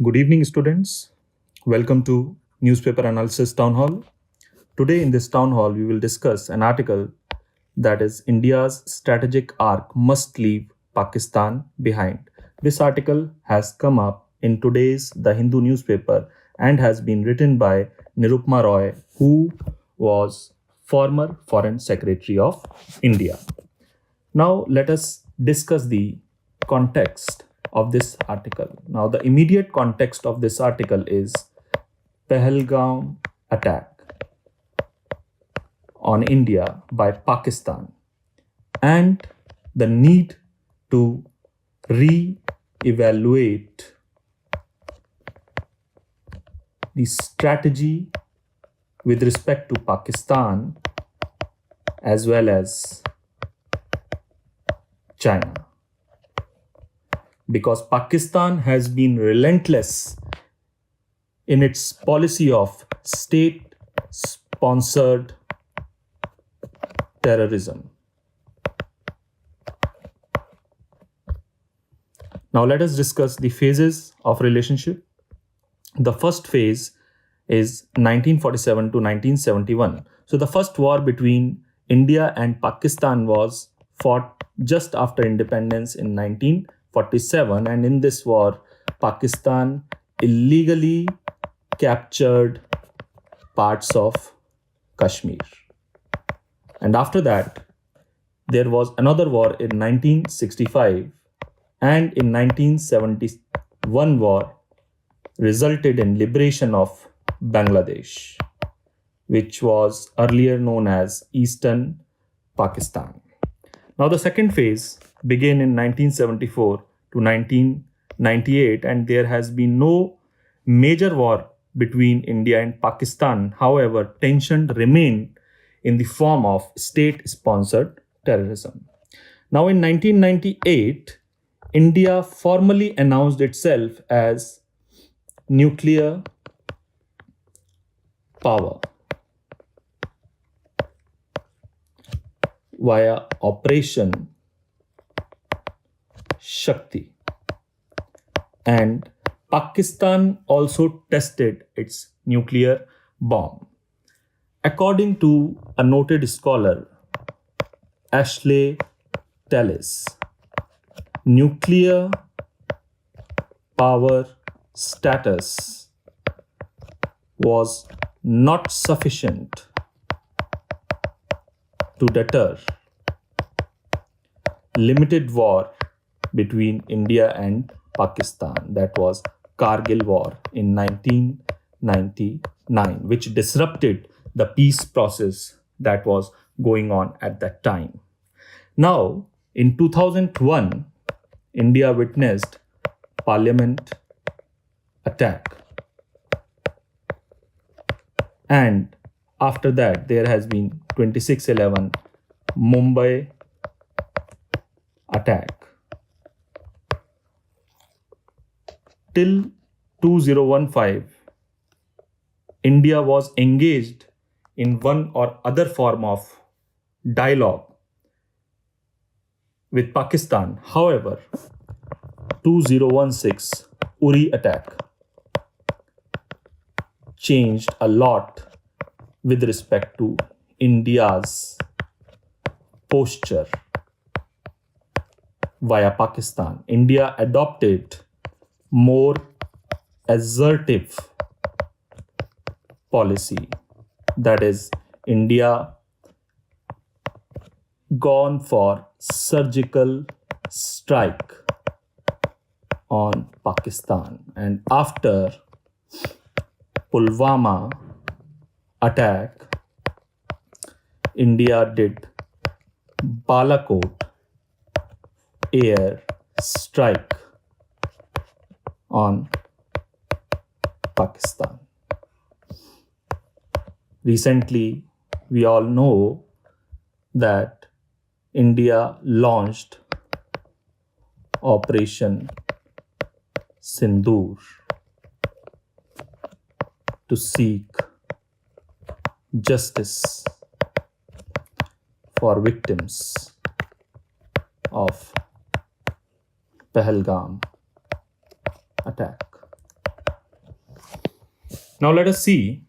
Good evening, students. Welcome to Newspaper Analysis Townhall. Today in this town hall, we will discuss an article that is India's strategic arc must leave Pakistan behind. This article has come up in today's The Hindu newspaper and has been written by Nirupma Roy, who was former Foreign Secretary of India. Now, let us discuss the context of this article. Now, the immediate context of this article is Pahalgam attack on India by Pakistan and the need to re-evaluate the strategy with respect to Pakistan as well as China. Because Pakistan has been relentless in its policy of state-sponsored terrorism. Now let us discuss the phases of relationship. The first phase is 1947 to 1971. So the first war between India and Pakistan was fought just after independence in 1947, and in this war, Pakistan illegally captured parts of Kashmir. And after that, there was another war in 1965, and in 1971 war resulted in liberation of Bangladesh, which was earlier known as Eastern Pakistan. Now the second phase began in 1974 to 1998, and there has been no major war between India and Pakistan. However, tension remained in the form of state-sponsored terrorism. Now in 1998, India formally announced itself as nuclear power via Operation Shakti, and Pakistan also tested its nuclear bomb. According to a noted scholar, Ashley Tellis, nuclear power status was not sufficient to deter limited war between India and Pakistan. That was Kargil War in 1999, which disrupted the peace process that was going on at that time. Now, in 2001, India witnessed Parliament attack. And after that, there has been 26/11 Mumbai attack. Till 2015, India was engaged in one or other form of dialogue with Pakistan. However, 2016 Uri attack changed a lot with respect to India's posture via Pakistan. India adopted more assertive policy. That is, India gone for surgical strike on Pakistan. And after Pulwama attack, India did Balakot air strike on Pakistan. Recently, we all know that India launched Operation Sindoor to seek justice for victims of Pahalgam attack. Now let us see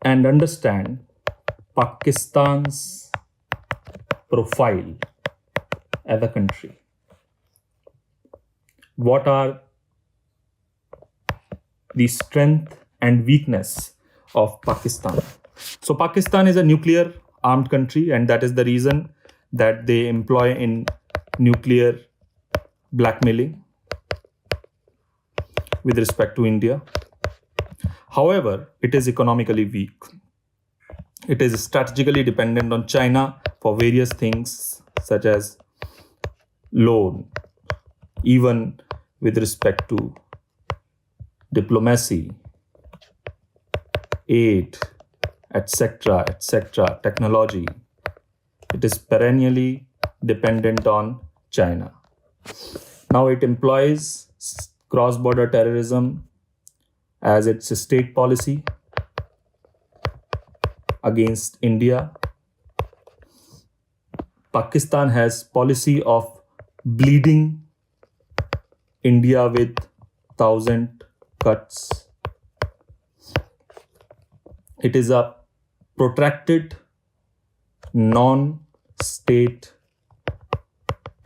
and understand Pakistan's profile as a country. What are the strength and weakness of Pakistan? So Pakistan is a nuclear armed country, and that is the reason that they employ in nuclear blackmailing with respect to India. However, it is economically weak. It is strategically dependent on China for various things such as loan, even with respect to diplomacy, aid, etc., technology. It is perennially dependent on China. Now it employs cross-border terrorism as its state policy against India. Pakistan has policy of bleeding India with 1,000 cuts. It is a protracted non-state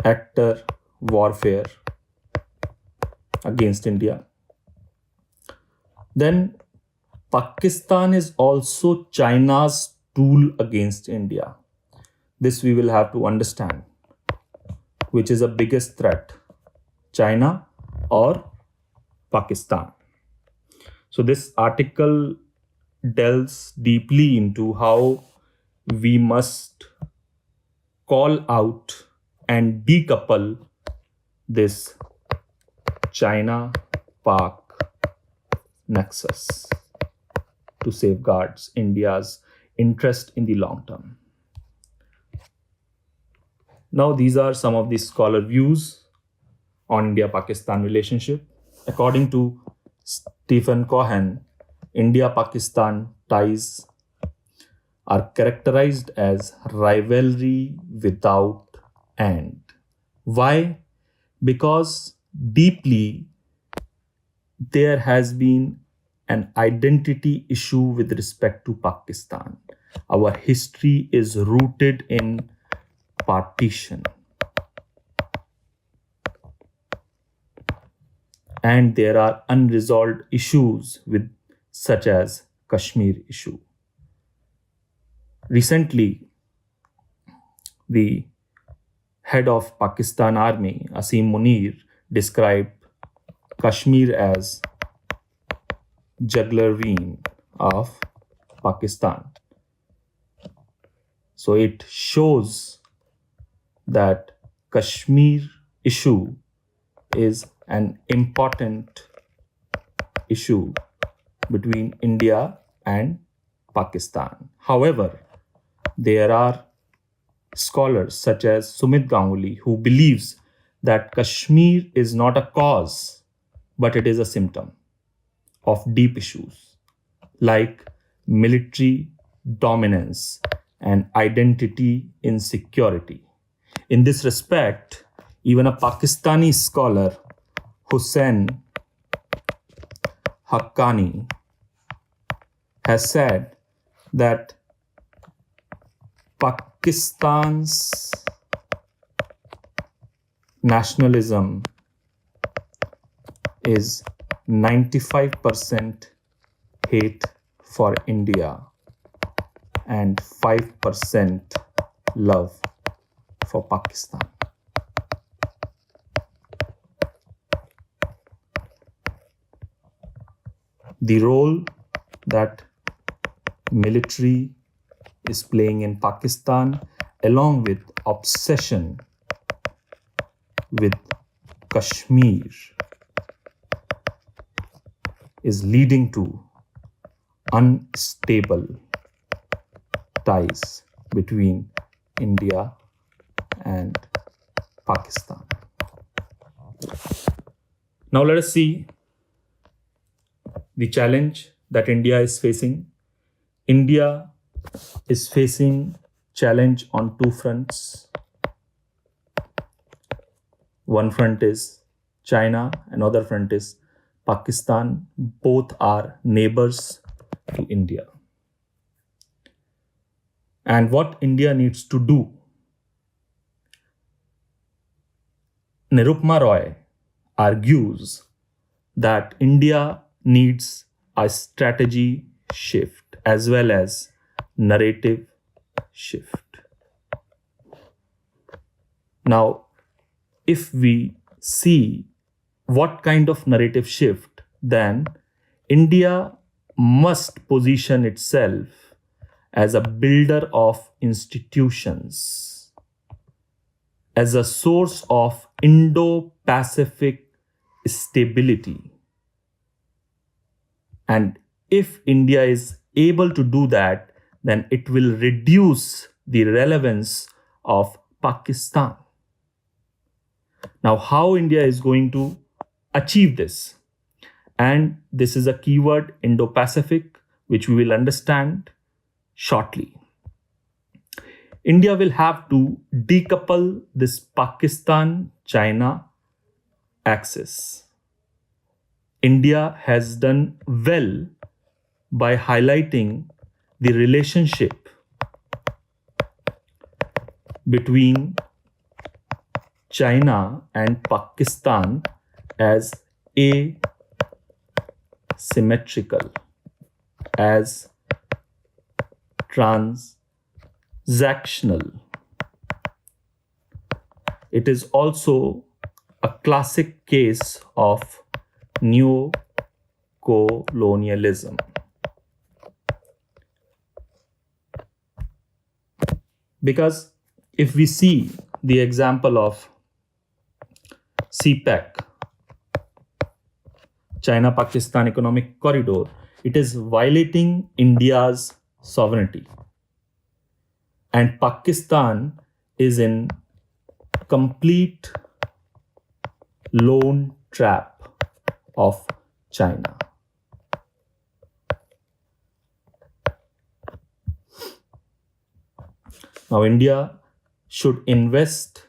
actor warfare against India. Then Pakistan is also China's tool against India. This we will have to understand. Which is the biggest threat, China or Pakistan? So this article delves deeply into how we must call out and decouple this China-Pak nexus to safeguard India's interest in the long term. Now, these are some of the scholar views on India-Pakistan relationship. According to Stephen Cohen, India-Pakistan ties are characterized as rivalry without end. Why? Because deeply there has been an identity issue with respect to Pakistan. Our history is rooted in partition. And there are unresolved issues with such as Kashmir issue. Recently, the head of Pakistan Army, Asim Munir, described Kashmir as jugular vein of Pakistan. So it shows that Kashmir issue is an important issue between India and Pakistan. However, there are scholars such as Sumit Ganguly who believes that Kashmir is not a cause, but it is a symptom of deep issues like military dominance and identity insecurity. In this respect, even a Pakistani scholar, Hussain Haqqani, has said that Pakistan's nationalism is 95% hate for India and 5% love for Pakistan. The role that military is playing in Pakistan, along with obsession with Kashmir, is leading to unstable ties between India and Pakistan. Now let us see the challenge that India is facing. India is facing challenge on two fronts. One front is China, another front is Pakistan, both are neighbors to India. And what India needs to do? Nirupma Roy argues that India needs a strategy shift as well as narrative shift. Now, if we see what kind of narrative shift, then India must position itself as a builder of institutions, as a source of Indo-Pacific stability. And if India is able to do that, then it will reduce the relevance of Pakistan. Now, how India is going to achieve this? And this is a keyword, Indo-Pacific, which we will understand shortly. India will have to decouple this Pakistan-China axis. India has done well by highlighting the relationship between China and Pakistan as asymmetrical, as transactional. It is also a classic case of neo-colonialism. Because if we see the example of CPEC, China-Pakistan Economic Corridor, it is violating India's sovereignty. And Pakistan is in complete loan trap of China. Now, India should invest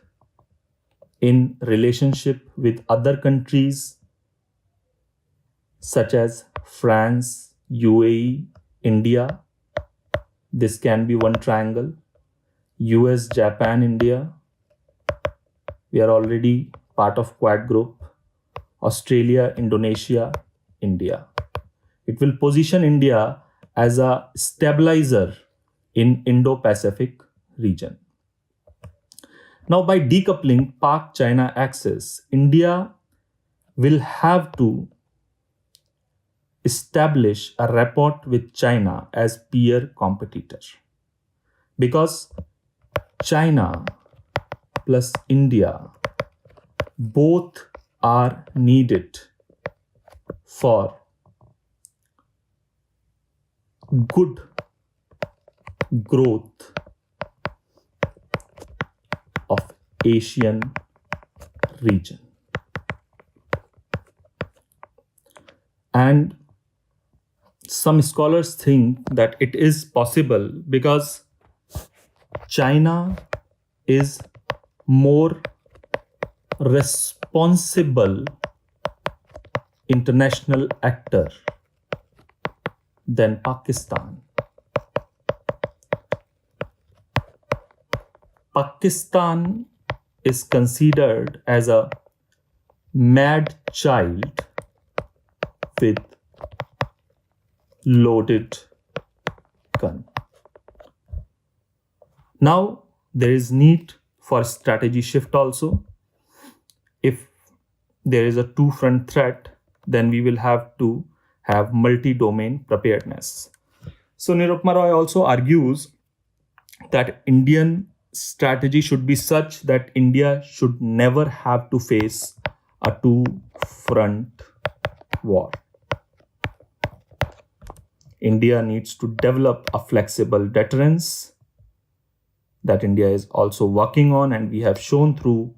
in relationship with other countries such as France, UAE, India. This can be one triangle. US, Japan, India. We are already part of Quad group. Australia, Indonesia, India. It will position India as a stabilizer in Indo-Pacific region. Now, by decoupling Pak-China axis, India will have to establish a rapport with China as peer competitor. Because China plus India both are needed for good growth of Asian region. And some scholars think that it is possible because China is more responsible international actor than Pakistan. Pakistan is considered as a mad child with loaded gun. Now, there is need for strategy shift also. If there is a two-front threat, then we will have to have multi-domain preparedness. So Nirupma Roy also argues that Indian strategy should be such that India should never have to face a two-front war. India needs to develop a flexible deterrence that India is also working on, and we have shown through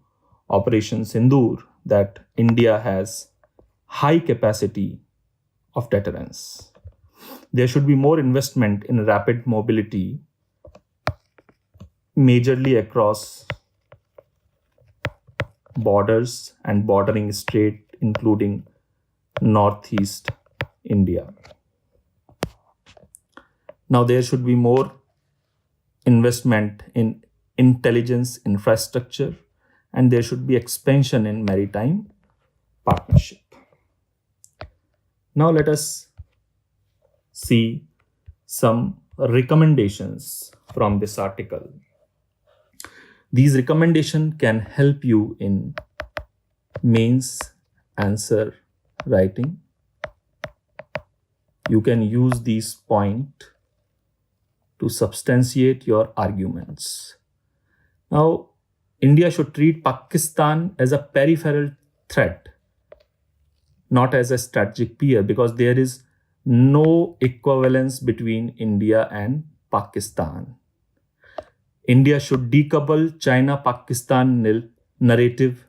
Operation Sindoor that India has high capacity of deterrence. There should be more investment in rapid mobility, majorly across borders and bordering states, including Northeast India. Now there should be more investment in intelligence infrastructure, and there should be expansion in maritime partnership. Now let us see some recommendations from this article. These recommendations can help you in mains answer writing. You can use these points to substantiate your arguments. Now, India should treat Pakistan as a peripheral threat, not as a strategic peer, because there is no equivalence between India and Pakistan. India should decouple China-Pakistan narrative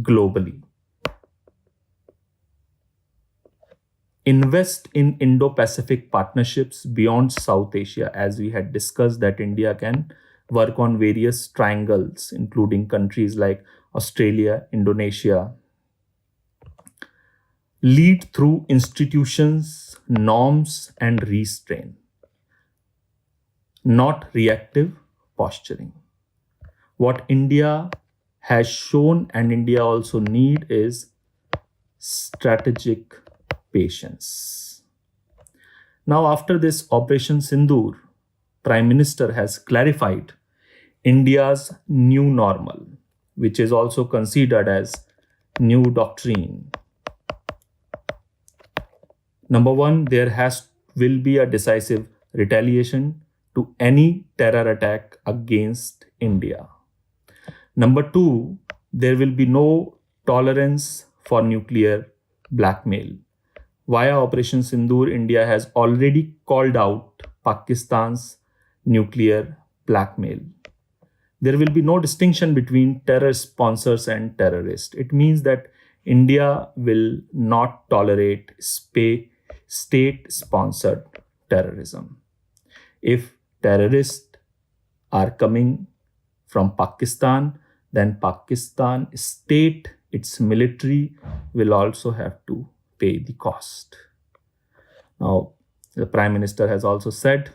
globally. Invest in Indo-Pacific partnerships beyond South Asia, as we had discussed that India can work on various triangles, including countries like Australia, Indonesia. Lead through institutions, norms, and restraint, not reactive posturing. What India has shown and India also need is strategic patience. Now, after this Operation Sindoor, Prime Minister has clarified India's new normal, which is also considered as new doctrine. Number one, there will be a decisive retaliation to any terror attack against India. Number two, there will be no tolerance for nuclear blackmail. Via Operation Sindoor, India has already called out Pakistan's nuclear blackmail. There will be no distinction between terror sponsors and terrorists. It means that India will not tolerate state-sponsored terrorism. If terrorists are coming from Pakistan, then Pakistan state, its military, will also have to pay the cost. Now, the Prime Minister has also said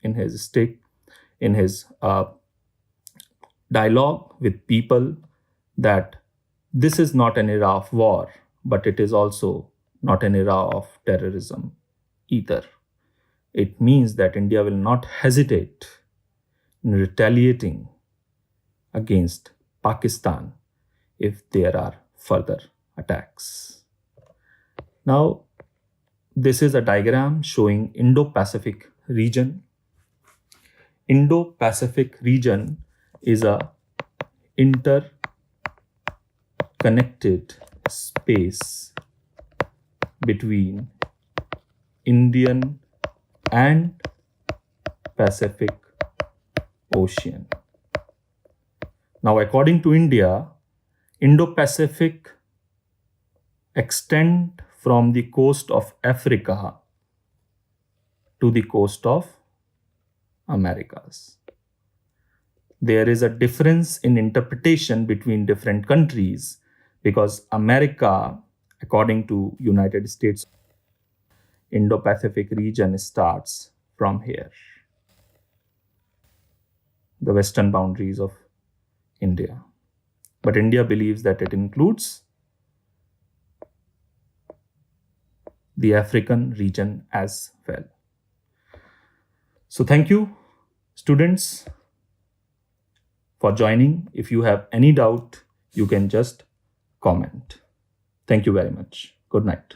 in his dialogue with people that this is not an era of war, but it is also not an era of terrorism either. It means that India will not hesitate in retaliating against Pakistan if there are further attacks. Now, this is a diagram showing Indo-Pacific region. Indo-Pacific region is a interconnected space between Indian and Pacific Ocean. Now, according to India, Indo-Pacific extend from the coast of Africa to the coast of Americas. There is a difference in interpretation between different countries because America, according to United States, Indo-Pacific region starts from here, the western boundaries of India. But India believes that it includes the African region as well. So thank you, students, for joining. If you have any doubt, you can just comment. Thank you very much. Good night.